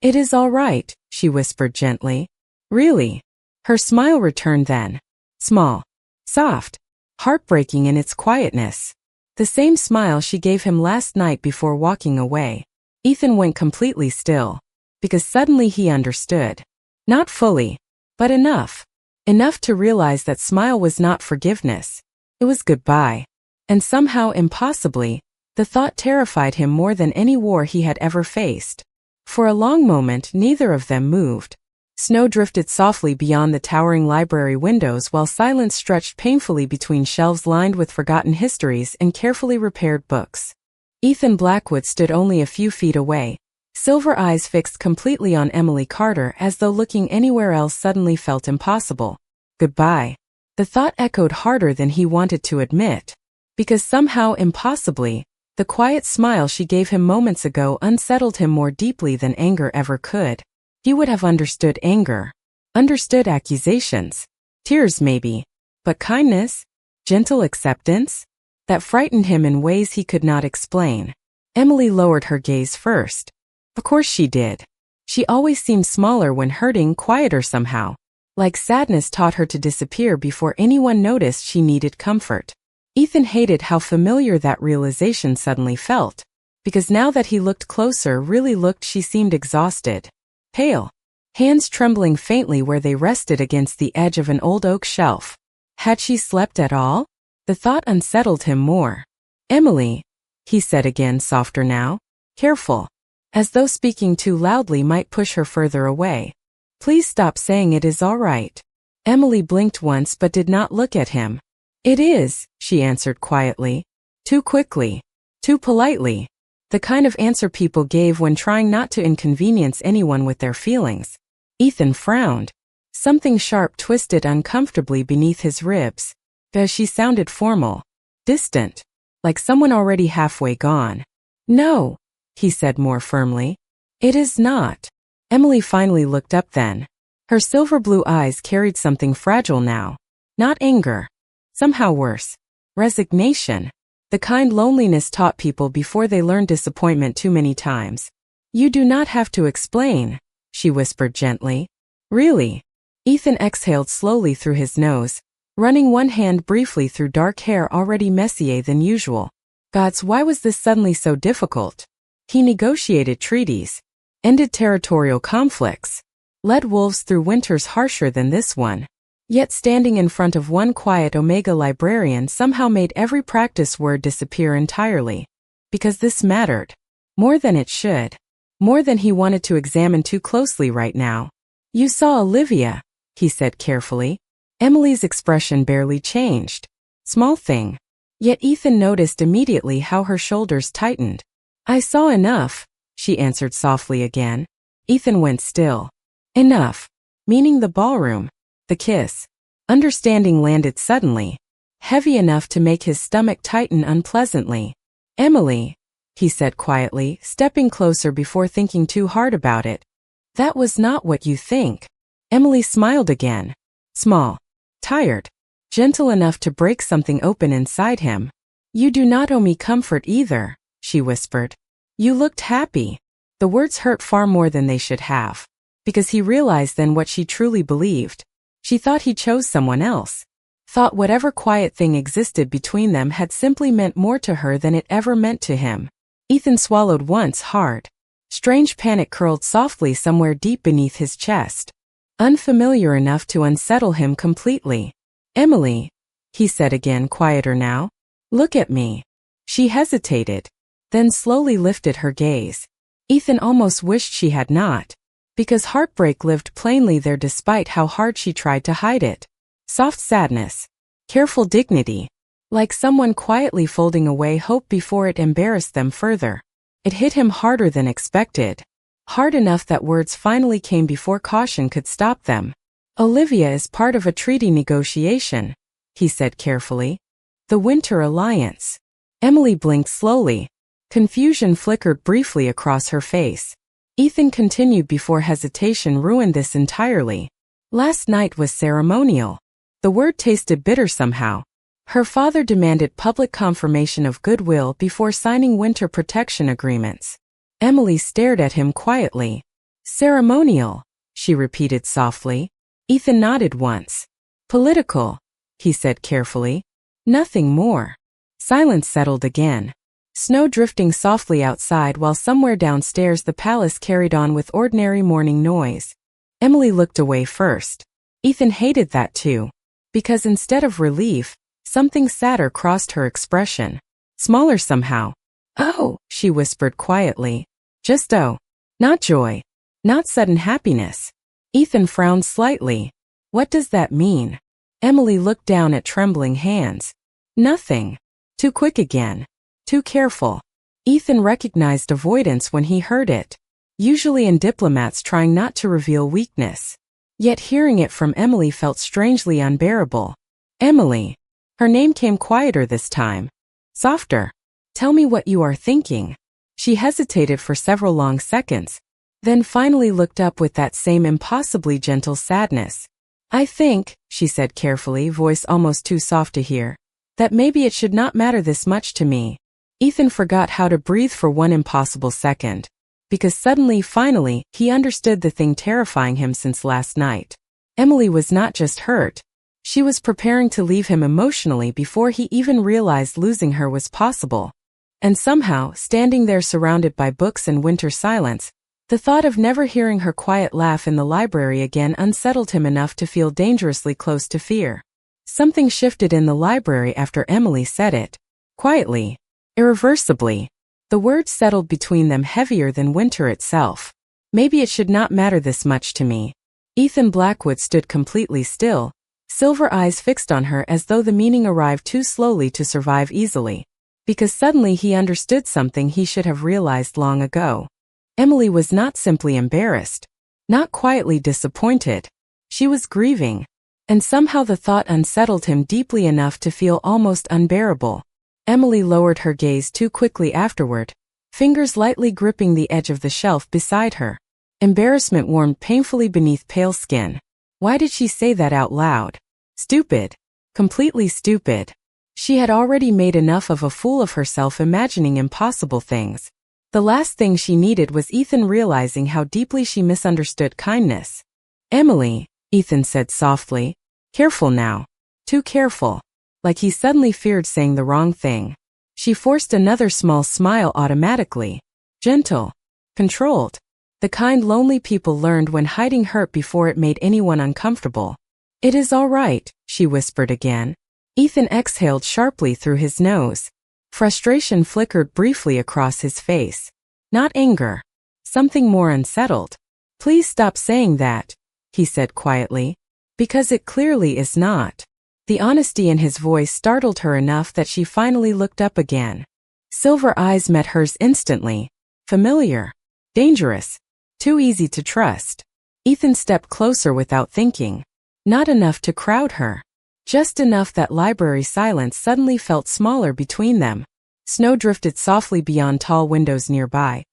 It is all right, she whispered gently. Really? Her smile returned then. Small. Soft. Heartbreaking in its quietness. The same smile she gave him last night before walking away. Ethan went completely still, because suddenly he understood. Not fully, but enough. Enough to realize that smile was not forgiveness. It was goodbye. And somehow, impossibly, the thought terrified him more than any war he had ever faced. For a long moment, neither of them moved. Snow drifted softly beyond the towering library windows while silence stretched painfully between shelves lined with forgotten histories and carefully repaired books. Ethan Blackwood stood only a few feet away, silver eyes fixed completely on Emily Carter as though looking anywhere else suddenly felt impossible. Goodbye. The thought echoed harder than he wanted to admit, because somehow impossibly, the quiet smile she gave him moments ago unsettled him more deeply than anger ever could. He would have understood anger, understood accusations, tears maybe, but kindness, gentle acceptance, that frightened him in ways he could not explain. Emily lowered her gaze first. Of course she did. She always seemed smaller when hurting, quieter somehow. Like sadness taught her to disappear before anyone noticed she needed comfort. Ethan hated how familiar that realization suddenly felt, because now that he looked closer, really looked, she seemed exhausted. Pale. Hands trembling faintly where they rested against the edge of an old oak shelf. Had she slept at all? The thought unsettled him more. Emily, he said again, softer now. Careful. As though speaking too loudly might push her further away. Please stop saying it is all right. Emily blinked once but did not look at him. It is, she answered quietly. Too quickly. Too politely. The kind of answer people gave when trying not to inconvenience anyone with their feelings. Ethan frowned. Something sharp twisted uncomfortably beneath his ribs. But she sounded formal. Distant. Like someone already halfway gone. No, he said more firmly. It is not. Emily finally looked up then. Her silver blue eyes carried something fragile now. Not anger. Somehow worse. Resignation. The kind loneliness taught people before they learned disappointment too many times. You do not have to explain, she whispered gently. Really? Ethan exhaled slowly through his nose, running one hand briefly through dark hair already messier than usual. Gods, why was this suddenly so difficult? He negotiated treaties, ended territorial conflicts, led wolves through winters harsher than this one. Yet standing in front of one quiet Omega librarian somehow made every practice word disappear entirely. Because this mattered. More than it should. More than he wanted to examine too closely right now. You saw Olivia, he said carefully. Emily's expression barely changed. Small thing. Yet Ethan noticed immediately how her shoulders tightened. I saw enough, she answered softly again. Ethan went still. Enough. Meaning the ballroom. The kiss. Understanding landed suddenly. Heavy enough to make his stomach tighten unpleasantly. Emily, he said quietly, stepping closer before thinking too hard about it. That was not what you think. Emily smiled again. Small. Tired. Gentle enough to break something open inside him. You do not owe me comfort either, she whispered. You looked happy. The words hurt far more than they should have. Because he realized then what she truly believed. She thought he chose someone else. Thought whatever quiet thing existed between them had simply meant more to her than it ever meant to him. Ethan swallowed once hard. Strange panic curled softly somewhere deep beneath his chest. Unfamiliar enough to unsettle him completely. Emily, he said again, quieter now. Look at me. She hesitated, then slowly lifted her gaze. Ethan almost wished she had not. Because heartbreak lived plainly there despite how hard she tried to hide it. Soft sadness. Careful dignity. Like someone quietly folding away hope before it embarrassed them further. It hit him harder than expected. Hard enough that words finally came before caution could stop them. Olivia is part of a treaty negotiation, he said carefully. The Winter Alliance. Emily blinked slowly. Confusion flickered briefly across her face. Ethan continued before hesitation ruined this entirely. Last night was ceremonial. The word tasted bitter somehow. Her father demanded public confirmation of goodwill before signing winter protection agreements. Emily stared at him quietly. Ceremonial, she repeated softly. Ethan nodded once. Political, he said carefully. Nothing more. Silence settled again. Snow drifting softly outside while somewhere downstairs the palace carried on with ordinary morning noise. Emily looked away first. Ethan hated that too. Because instead of relief, something sadder crossed her expression. Smaller somehow. Oh, she whispered quietly. Just oh. Not joy. Not sudden happiness. Ethan frowned slightly. What does that mean? Emily looked down at trembling hands. Nothing. Too quick again. Too careful. Ethan recognized avoidance when he heard it. Usually in diplomats trying not to reveal weakness. Yet hearing it from Emily felt strangely unbearable. Emily. Her name came quieter this time. Softer. Tell me what you are thinking. She hesitated for several long seconds, then finally looked up with that same impossibly gentle sadness. I think, she said carefully, voice almost too soft to hear, that maybe it should not matter this much to me. Ethan forgot how to breathe for one impossible second. Because suddenly, finally, he understood the thing terrifying him since last night. Emily was not just hurt. She was preparing to leave him emotionally before he even realized losing her was possible. And somehow, standing there surrounded by books and winter silence, the thought of never hearing her quiet laugh in the library again unsettled him enough to feel dangerously close to fear. Something shifted in the library after Emily said it. Quietly. Irreversibly. The words settled between them heavier than winter itself. Maybe it should not matter this much to me. Ethan Blackwood stood completely still, silver eyes fixed on her as though the meaning arrived too slowly to survive easily. Because suddenly he understood something he should have realized long ago. Emily was not simply embarrassed, not quietly disappointed. She was grieving. And somehow the thought unsettled him deeply enough to feel almost unbearable. Emily lowered her gaze too quickly afterward, fingers lightly gripping the edge of the shelf beside her. Embarrassment warmed painfully beneath pale skin. Why did she say that out loud? Stupid. Completely stupid. She had already made enough of a fool of herself imagining impossible things. The last thing she needed was Ethan realizing how deeply she misunderstood kindness. Emily, Ethan said softly. Careful now. Too careful. Like he suddenly feared saying the wrong thing. She forced another small smile automatically. Gentle. Controlled. The kind lonely people learned when hiding hurt before it made anyone uncomfortable. It is all right, she whispered again. Ethan exhaled sharply through his nose. Frustration flickered briefly across his face. Not anger. Something more unsettled. Please stop saying that, he said quietly. Because it clearly is not. The honesty in his voice startled her enough that she finally looked up again. Silver eyes met hers instantly. Familiar. Dangerous. Too easy to trust. Ethan stepped closer without thinking. Not enough to crowd her. Just enough that library silence suddenly felt smaller between them. Snow drifted softly beyond tall windows nearby.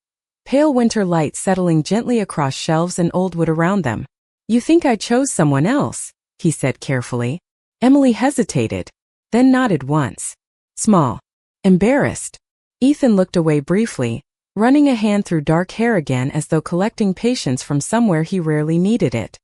Pale winter light settling gently across shelves and old wood around them. You think I chose someone else, he said carefully. Emily hesitated, then nodded once. Small. Embarrassed. Ethan looked away briefly, running a hand through dark hair again as though collecting patience from somewhere he rarely needed it.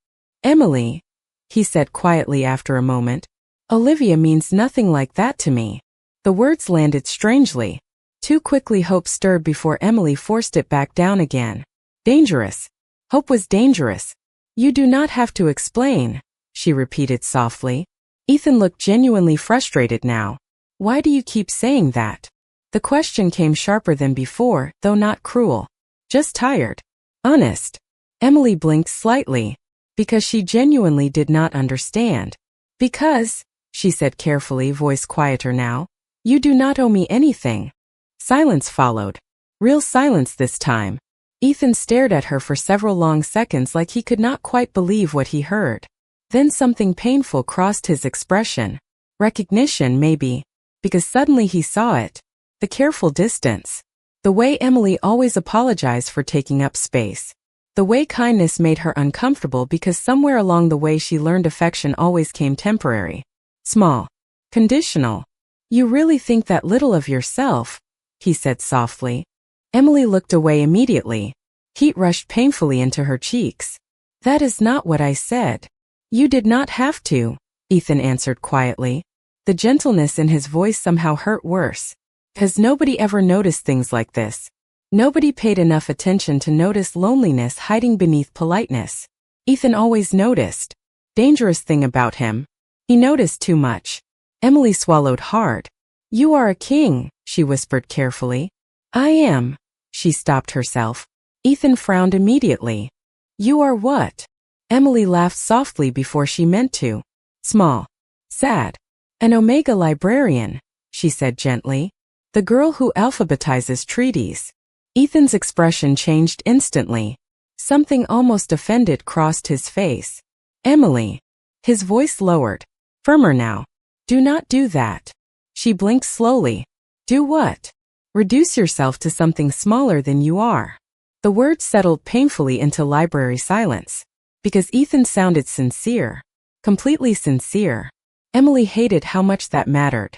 "Emily," he said quietly after a moment, "Olivia means nothing like that to me." The words landed strangely. Too quickly hope stirred before Emily forced it back down again. Dangerous. Hope was dangerous. "You do not have to explain," she repeated softly. Ethan looked genuinely frustrated now. "Why do you keep saying that?" The question came sharper than before, though not cruel. "Just tired. Honest." Emily blinked slightly, because she genuinely did not understand. "Because," she said carefully, voice quieter now, "you do not owe me anything." Silence followed. Real silence this time. Ethan stared at her for several long seconds like he could not quite believe what he heard. Then something painful crossed his expression. Recognition, maybe, because suddenly he saw it. The careful distance. The way Emily always apologized for taking up space. The way kindness made her uncomfortable because somewhere along the way she learned affection always came temporary. Small. Conditional. "You really think that little of yourself," he said softly. Emily looked away immediately. Heat rushed painfully into her cheeks. "That is not what I said." "You did not have to," Ethan answered quietly. The gentleness in his voice somehow hurt worse. Has nobody ever noticed things like this? Nobody paid enough attention to notice loneliness hiding beneath politeness. Ethan always noticed. Dangerous thing about him. He noticed too much. Emily swallowed hard. "You are a king," she whispered carefully. "I am." She stopped herself. Ethan frowned immediately. "You are what?" Emily laughed softly before she meant to. "Small. Sad. An Omega librarian," she said gently. "The girl who alphabetizes treaties." Ethan's expression changed instantly. Something almost offended crossed his face. "Emily." His voice lowered. Firmer now. "Do not do that." She blinked slowly. "Do what?" "Reduce yourself to something smaller than you are." The words settled painfully into library silence. Because Ethan sounded sincere. Completely sincere. Emily hated how much that mattered.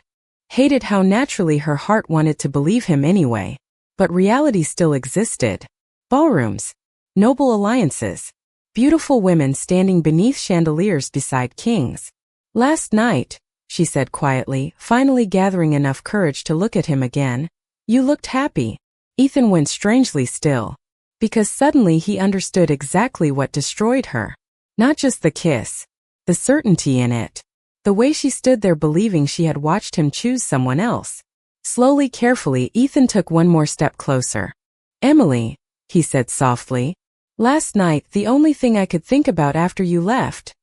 Hated how naturally her heart wanted to believe him anyway. But reality still existed. Ballrooms. Noble alliances. Beautiful women standing beneath chandeliers beside kings. "Last night," she said quietly, finally gathering enough courage to look at him again, "you looked happy." Ethan went strangely still. Because suddenly he understood exactly what destroyed her. Not just the kiss. The certainty in it. The way she stood there believing she had watched him choose someone else. Slowly, carefully, Ethan took one more step closer. "Emily," he said softly. "Last night, the only thing I could think about after you left,"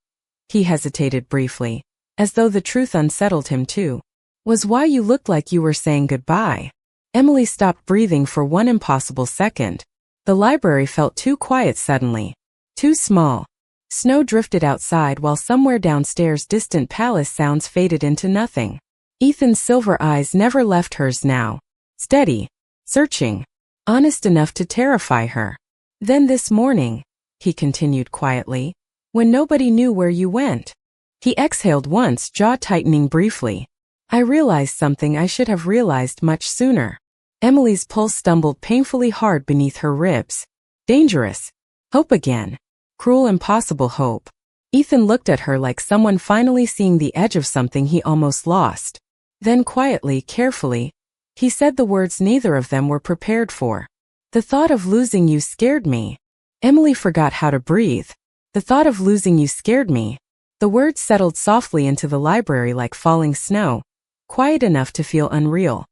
he hesitated briefly, as though the truth unsettled him too, "was why you looked like you were saying goodbye." Emily stopped breathing for one impossible second. The library felt too quiet suddenly. Too small. Snow drifted outside while somewhere downstairs distant palace sounds faded into nothing. Ethan's silver eyes never left hers now. Steady. Searching. Honest enough to terrify her. "Then this morning," he continued quietly, "when nobody knew where you went." He exhaled once, jaw tightening briefly. "I realized something I should have realized much sooner." Emily's pulse stumbled painfully hard beneath her ribs. Dangerous. Hope again. Cruel, impossible hope. Ethan looked at her like someone finally seeing the edge of something he almost lost. Then quietly, carefully, he said the words neither of them were prepared for. "The thought of losing you scared me." Emily forgot how to breathe. "The thought of losing you scared me." The words settled softly into the library like falling snow, quiet enough to feel unreal.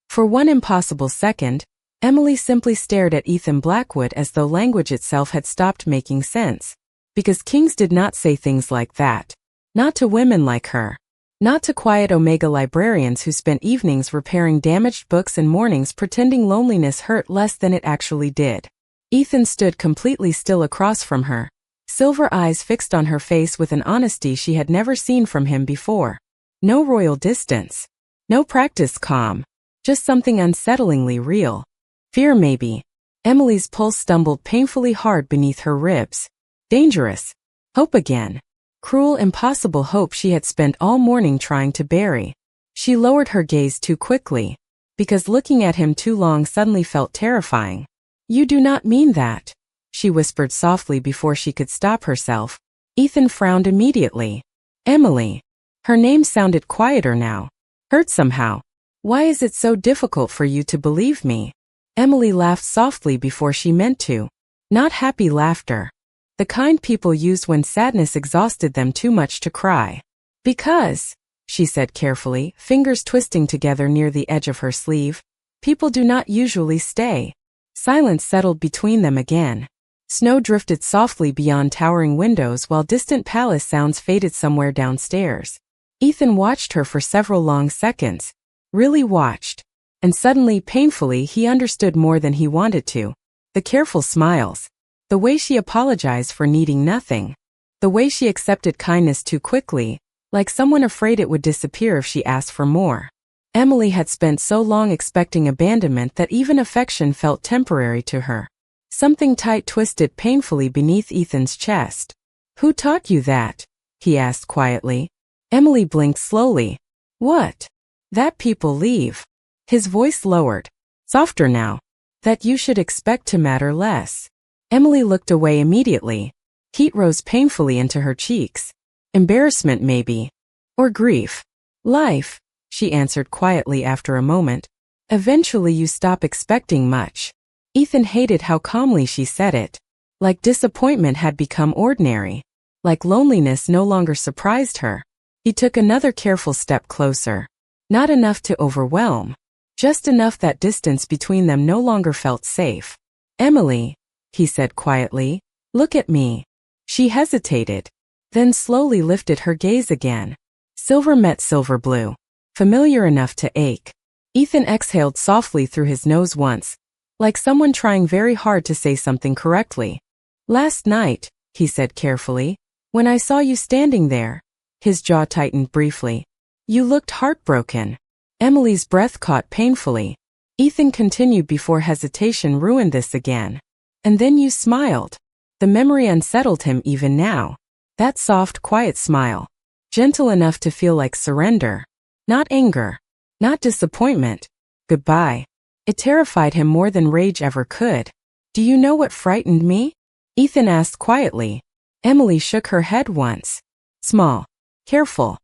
For one impossible second, Emily simply stared at Ethan Blackwood as though language itself had stopped making sense. Because kings did not say things like that. Not to women like her. Not to quiet Omega librarians who spent evenings repairing damaged books and mornings pretending loneliness hurt less than it actually did. Ethan stood completely still across from her, silver eyes fixed on her face with an honesty she had never seen from him before. No royal distance. No practiced calm. Just something unsettlingly real. Fear maybe. Emily's pulse stumbled painfully hard beneath her ribs. Dangerous. Hope again. Cruel, impossible hope she had spent all morning trying to bury. She lowered her gaze too quickly, because looking at him too long suddenly felt terrifying. You do not mean that, she whispered softly before she could stop herself. Ethan frowned immediately. Emily. Her name sounded quieter now. Hurt somehow. Why is it so difficult for you to believe me? Emily laughed softly before she meant to. Not happy laughter. The kind people used when sadness exhausted them too much to cry. Because, she said carefully, fingers twisting together near the edge of her sleeve, people do not usually stay. Silence settled between them again. Snow drifted softly beyond towering windows while distant palace sounds faded somewhere downstairs. Ethan watched her for several long seconds. Really watched. And suddenly, painfully, he understood more than he wanted to. The careful smiles. The way she apologized for needing nothing. The way she accepted kindness too quickly, like someone afraid it would disappear if she asked for more. Emily had spent so long expecting abandonment that even affection felt temporary to her. Something tight twisted painfully beneath Ethan's chest. Who taught you that? He asked quietly. Emily blinked slowly. What? That people leave. His voice lowered. Softer now. That you should expect to matter less. Emily looked away immediately. Heat rose painfully into her cheeks. Embarrassment maybe. Or grief. Life, she answered quietly after a moment. Eventually you stop expecting much. Ethan hated how calmly she said it. Like disappointment had become ordinary. Like loneliness no longer surprised her. He took another careful step closer. Not enough to overwhelm. Just enough that distance between them no longer felt safe. Emily, he said quietly, look at me. She hesitated. Then slowly lifted her gaze again. Silver met silver blue. Familiar enough to ache. Ethan exhaled softly through his nose once. Like someone trying very hard to say something correctly. Last night, he said carefully, when I saw you standing there. His jaw tightened briefly. You looked heartbroken. Emily's breath caught painfully. Ethan continued before hesitation ruined this again. And then you smiled. The memory unsettled him even now. That soft, quiet smile. Gentle enough to feel like surrender. Not anger. Not disappointment. Goodbye. It terrified him more than rage ever could. Do you know what frightened me? Ethan asked quietly. Emily shook her head once. Small. Careful.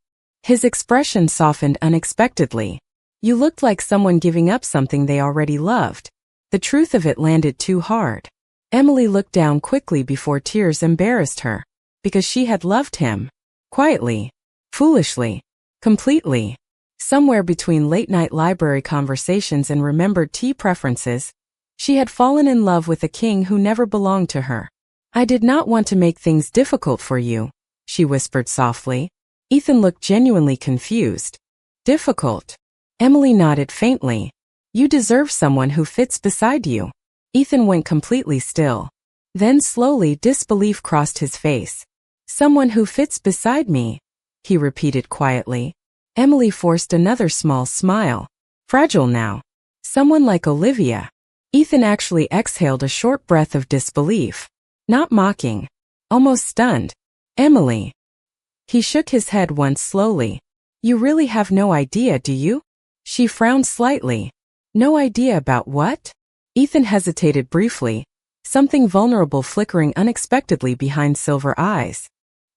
His expression softened unexpectedly. You looked like someone giving up something they already loved. The truth of it landed too hard. Emily looked down quickly before tears embarrassed her. Because she had loved him. Quietly. Foolishly. Completely. Somewhere between late-night library conversations and remembered tea preferences, she had fallen in love with a king who never belonged to her. I did not want to make things difficult for you, she whispered softly. Ethan looked genuinely confused. Difficult? Emily nodded faintly. You deserve someone who fits beside you. Ethan went completely still. Then slowly disbelief crossed his face. Someone who fits beside me, he repeated quietly. Emily forced another small smile. Fragile now. Someone like Olivia. Ethan actually exhaled a short breath of disbelief. Not mocking. Almost stunned. Emily. He shook his head once slowly. You really have no idea, do you? She frowned slightly. No idea about what? Ethan hesitated briefly, something vulnerable flickering unexpectedly behind silver eyes.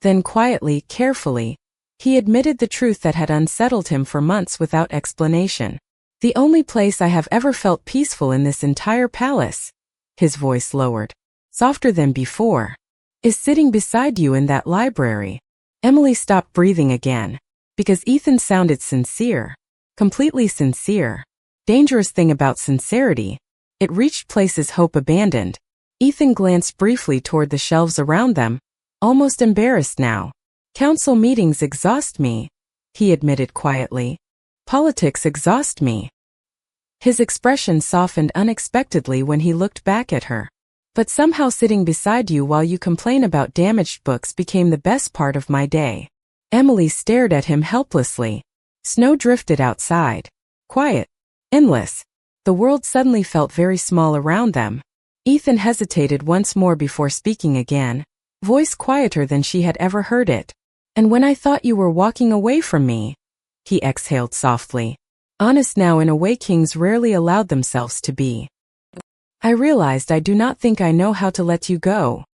Then quietly, carefully, he admitted the truth that had unsettled him for months without explanation. The only place I have ever felt peaceful in this entire palace, his voice lowered, softer than before, is sitting beside you in that library. Emily stopped breathing again, because Ethan sounded sincere, completely sincere. Dangerous thing about sincerity, it reached places hope abandoned. Ethan glanced briefly toward the shelves around them, almost embarrassed now. Council meetings exhaust me, he admitted quietly. Politics exhaust me. His expression softened unexpectedly when he looked back at her. But somehow sitting beside you while you complain about damaged books became the best part of my day. Emily stared at him helplessly. Snow drifted outside. Quiet. Endless. The world suddenly felt very small around them. Ethan hesitated once more before speaking again, voice quieter than she had ever heard it. And when I thought you were walking away from me, he exhaled softly. Honest now in a way kings rarely allowed themselves to be. I realized I do not think I know how to let you go.